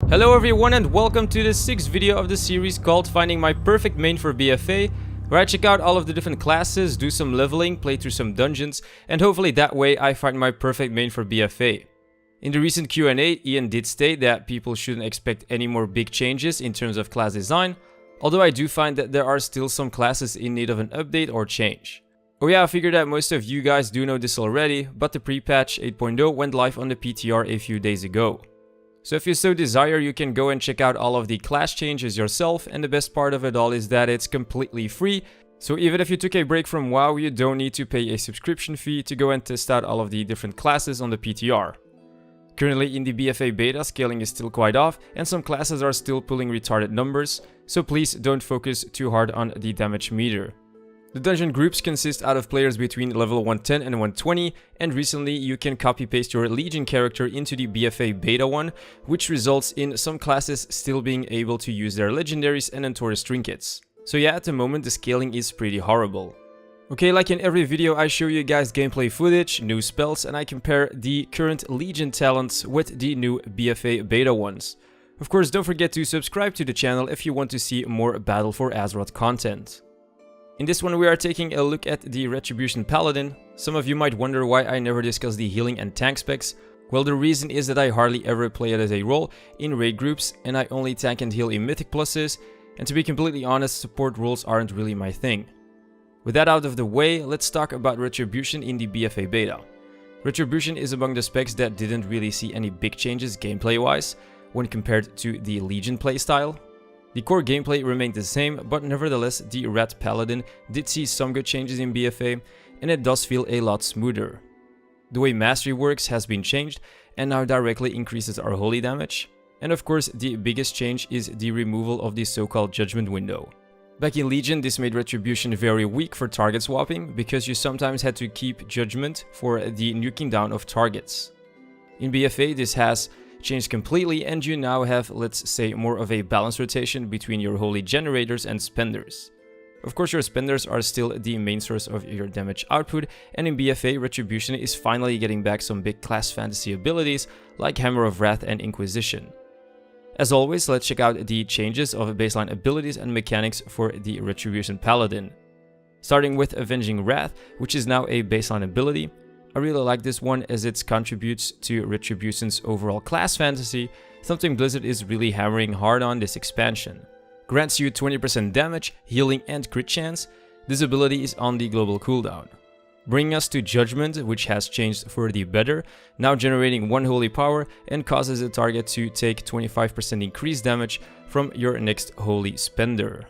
Hello everyone and welcome to the 6th video of the series called Finding My Perfect Main for BFA, where I check out all of the different classes, do some leveling, play through some dungeons, and hopefully that way I find my perfect main for BFA. In the recent Q&A, Ian did state that people shouldn't expect any more big changes in terms of class design, although I do find that there are still some classes in need of an update or change. Oh yeah, I figured that most of you guys do know this already, but the pre-patch 8.0 went live on the PTR a few days ago. So if you so desire, you can go and check out all of the class changes yourself, and the best part of it all is that it's completely free. So even if you took a break from WoW, you don't need to pay a subscription fee to go and test out all of the different classes on the PTR. Currently in the BFA Beta, scaling is still quite off, and some classes are still pulling retarded numbers, so please don't focus too hard on the damage meter. The dungeon groups consist out of players between level 110 and 120, and recently you can copy-paste your Legion character into the BFA Beta one, which results in some classes still being able to use their legendaries and Entorus trinkets. So yeah, at the moment the scaling is pretty horrible. Okay, like in every video I show you guys gameplay footage, new spells, and I compare the current Legion talents with the new BFA Beta ones. Of course, don't forget to subscribe to the channel if you want to see more Battle for Azeroth content. In this one we are taking a look at the Retribution Paladin. Some of you might wonder why I never discuss the healing and tank specs. Well, the reason is that I hardly ever play it as a role in raid groups, and I only tank and heal in mythic pluses, and to be completely honest, support roles aren't really my thing. With that out of the way, let's talk about Retribution in the BFA Beta. Retribution is among the specs that didn't really see any big changes gameplay wise when compared to the Legion playstyle. The core gameplay remained the same, but nevertheless the Rat Paladin did see some good changes in BFA, and it does feel a lot smoother. The way Mastery works has been changed and now directly increases our holy damage. And of course the biggest change is the removal of the so-called Judgment window. Back in Legion, this made Retribution very weak for target swapping, because you sometimes had to keep Judgment for the nuking down of targets. In BFA this has changed completely, and you now have, let's say, more of a balanced rotation between your holy generators and spenders. Of course, your spenders are still the main source of your damage output, and in BFA, Retribution is finally getting back some big class fantasy abilities like Hammer of Wrath and Inquisition. As always, let's check out the changes of baseline abilities and mechanics for the Retribution Paladin. Starting with Avenging Wrath, which is now a baseline ability. I really like this one as it contributes to Retribution's overall class fantasy, something Blizzard is really hammering hard on this expansion. Grants you 20% damage, healing, and crit chance. This ability is on the global cooldown. Bringing us to Judgment, which has changed for the better, now generating 1 holy power and causes the target to take 25% increased damage from your next holy spender.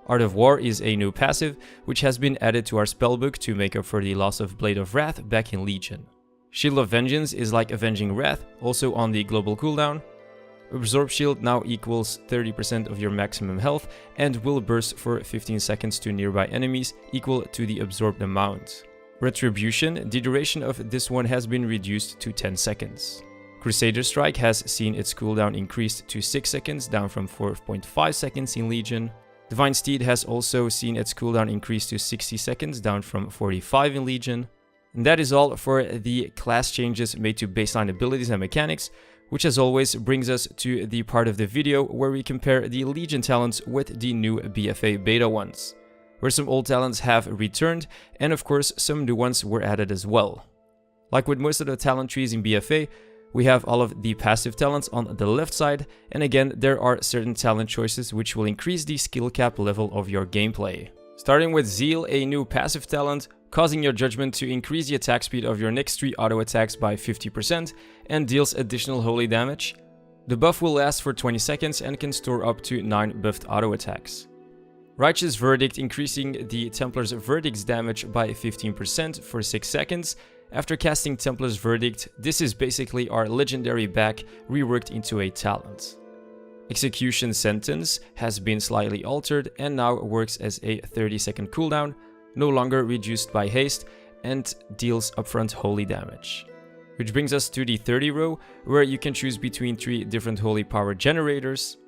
Art of War is a new passive, which has been added to our spellbook to make up for the loss of Blade of Wrath back in Legion. Shield of Vengeance is like Avenging Wrath, also on the global cooldown. Absorb Shield now equals 30% of your maximum health and will burst for 15 seconds to nearby enemies, equal to the absorbed amount. Retribution, the duration of this one has been reduced to 10 seconds. Crusader Strike has seen its cooldown increased to 6 seconds, down from 4.5 seconds in Legion. Divine Steed has also seen its cooldown increase to 60 seconds, down from 45 in Legion. And that is all for the class changes made to baseline abilities and mechanics, which as always brings us to the part of the video where we compare the Legion talents with the new BFA Beta ones, where some old talents have returned, and of course some new ones were added as well. Like with most of the talent trees in BFA, we have all of the passive talents on the left side, and again there are certain talent choices which will increase the skill cap level of your gameplay. Starting with Zeal, a new passive talent, causing your Judgment to increase the attack speed of your next 3 auto attacks by 50% and deals additional holy damage. The buff will last for 20 seconds and can store up to 9 buffed auto attacks. Righteous Verdict, increasing the Templar's Verdict's damage by 15% for 6 seconds. After casting Templar's Verdict, this is basically our legendary back reworked into a talent. Execution Sentence has been slightly altered and now works as a 30-second cooldown, no longer reduced by haste, and deals upfront holy damage. Which brings us to the 30 row, where you can choose between 3 different holy power generators.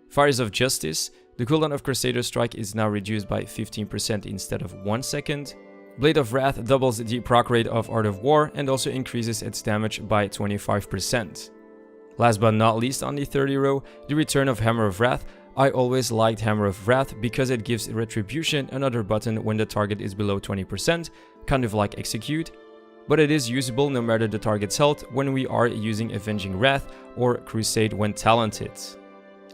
Fires of Justice, the cooldown of Crusader Strike is now reduced by 15% instead of 1 second. Blade of Wrath doubles the proc rate of Art of War and also increases its damage by 25%. Last but not least, on the 30 row, the return of Hammer of Wrath. I always liked Hammer of Wrath because it gives Retribution another button when the target is below 20%, kind of like Execute, but it is usable no matter the target's health when we are using Avenging Wrath or Crusade when talented.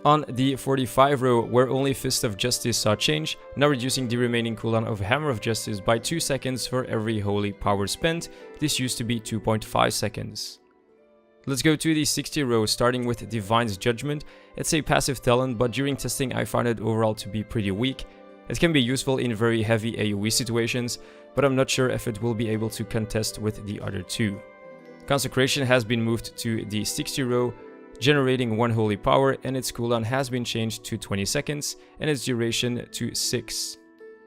On the 45 row, where only Fist of Justice saw change, now reducing the remaining cooldown of Hammer of Justice by 2 seconds for every holy power spent. This used to be 2.5 seconds. Let's go to the 60 row, starting with Divine's Judgment. It's a passive talent, but during testing I found it overall to be pretty weak. It can be useful in very heavy AoE situations, but I'm not sure if it will be able to contest with the other two. Consecration has been moved to the 60 row, generating 1 holy power, and its cooldown has been changed to 20 seconds and its duration to 6.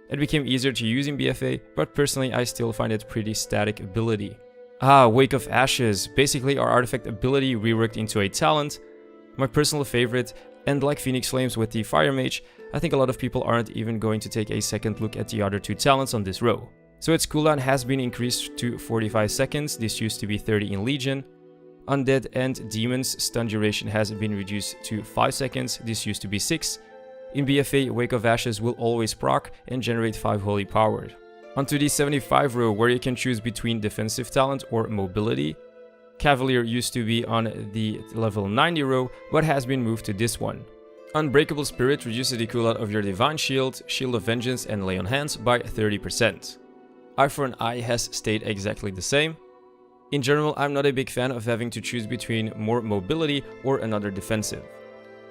It became easier to use in BFA, but personally I still find it pretty static ability. Wake of Ashes, basically our artifact ability reworked into a talent, my personal favorite, and like Phoenix Flames with the Fire Mage, I think a lot of people aren't even going to take a second look at the other two talents on this row. So its cooldown has been increased to 45 seconds, this used to be 30 in Legion. Undead and Demons stun duration has been reduced to 5 seconds, this used to be 6. In BFA, Wake of Ashes will always proc and generate 5 holy power. Onto the 75 row, where you can choose between defensive talent or mobility. Cavalier used to be on the level 90 row, but has been moved to this one. Unbreakable Spirit reduces the cooldown of your Divine Shield, Shield of Vengeance and Lay on Hands by 30%. Eye for an Eye has stayed exactly the same. In general, I'm not a big fan of having to choose between more mobility or another defensive.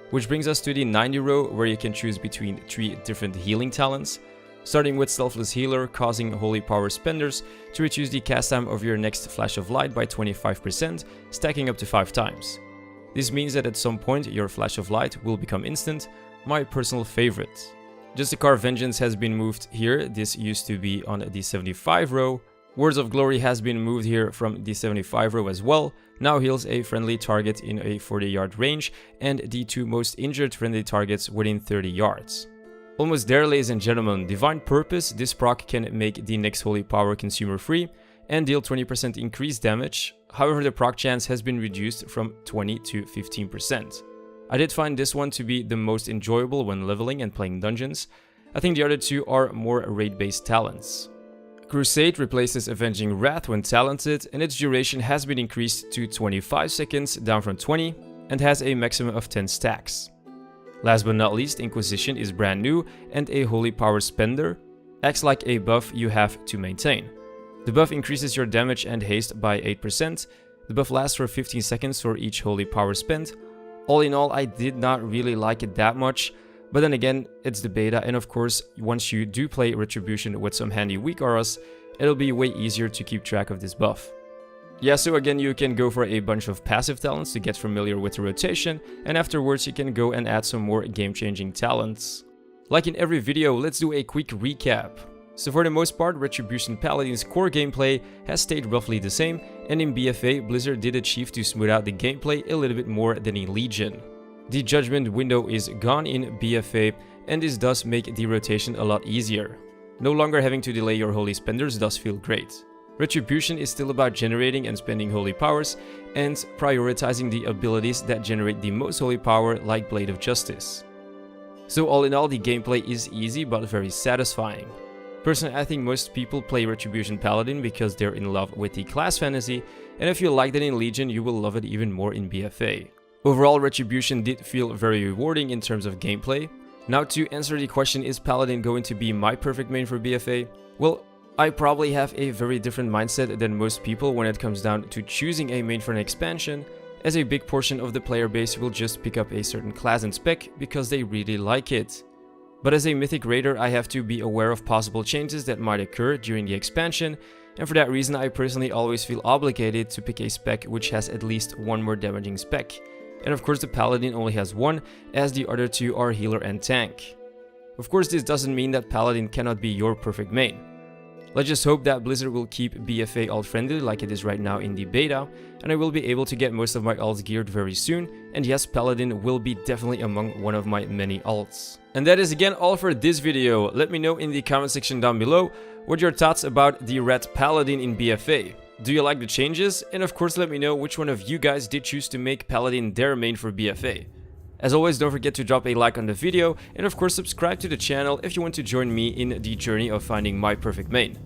Which brings us to the 90 row, where you can choose between 3 different healing talents. Starting with Selfless Healer, causing holy power spenders to reduce the cast time of your next Flash of Light by 25%, stacking up to 5 times. This means that at some point your Flash of Light will become instant, my personal favorite. Justicar Vengeance has been moved here, this used to be on the 75 row. Words of Glory has been moved here from the 75 row as well, now heals a friendly target in a 40-yard range and the 2 most injured friendly targets within 30 yards. Almost there, ladies and gentlemen. Divine Purpose, this proc can make the next holy power consumer free and deal 20% increased damage. However, the proc chance has been reduced from 20 to 15%. I did find this one to be the most enjoyable when leveling and playing dungeons. I think the other two are more raid-based talents. Crusade replaces Avenging Wrath when talented, and its duration has been increased to 25 seconds, down from 20, and has a maximum of 10 stacks. Last but not least, Inquisition is brand new and a holy power spender, acts like a buff you have to maintain. The buff increases your damage and haste by 8%, the buff lasts for 15 seconds for each holy power spent. All in all, I did not really like it that much, but then again, it's the beta, and of course, once you do play Retribution with some handy weak auras, it'll be way easier to keep track of this buff. Yeah, so again, you can go for a bunch of passive talents to get familiar with the rotation, and afterwards you can go and add some more game-changing talents. Like in every video, let's do a quick recap. So for the most part, Retribution Paladin's core gameplay has stayed roughly the same, and in BFA, Blizzard did achieve to smooth out the gameplay a little bit more than in Legion. The Judgment window is gone in BFA, and this does make the rotation a lot easier. No longer having to delay your holy spenders does feel great. Retribution is still about generating and spending holy powers, and prioritizing the abilities that generate the most holy power, like Blade of Justice. So all in all, the gameplay is easy but very satisfying. Personally, I think most people play Retribution Paladin because they're in love with the class fantasy, and if you liked it in Legion, you will love it even more in BFA. Overall, Retribution did feel very rewarding in terms of gameplay. Now to answer the question, is Paladin going to be my perfect main for BFA? Well, I probably have a very different mindset than most people when it comes down to choosing a main for an expansion, as a big portion of the player base will just pick up a certain class and spec because they really like it. But as a Mythic Raider, I have to be aware of possible changes that might occur during the expansion, and for that reason I personally always feel obligated to pick a spec which has at least one more damaging spec. And of course the Paladin only has one, as the other two are healer and tank. Of course this doesn't mean that Paladin cannot be your perfect main. Let's just hope that Blizzard will keep BFA alt friendly like it is right now in the beta, and I will be able to get most of my alts geared very soon, and yes, Paladin will be definitely among one of my many alts. And that is again all for this video. Let me know in the comment section down below what your thoughts about the Red Paladin in BFA. Do you like the changes? And of course let me know which one of you guys did choose to make Paladin their main for BFA. As always, don't forget to drop a like on the video, and of course subscribe to the channel if you want to join me in the journey of finding my perfect main.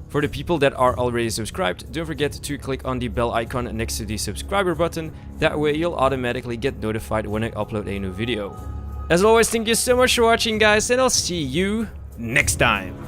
For the people that are already subscribed, don't forget to click on the bell icon next to the subscriber button, that way you'll automatically get notified when I upload a new video. As always, thank you so much for watching guys, and I'll see you next time!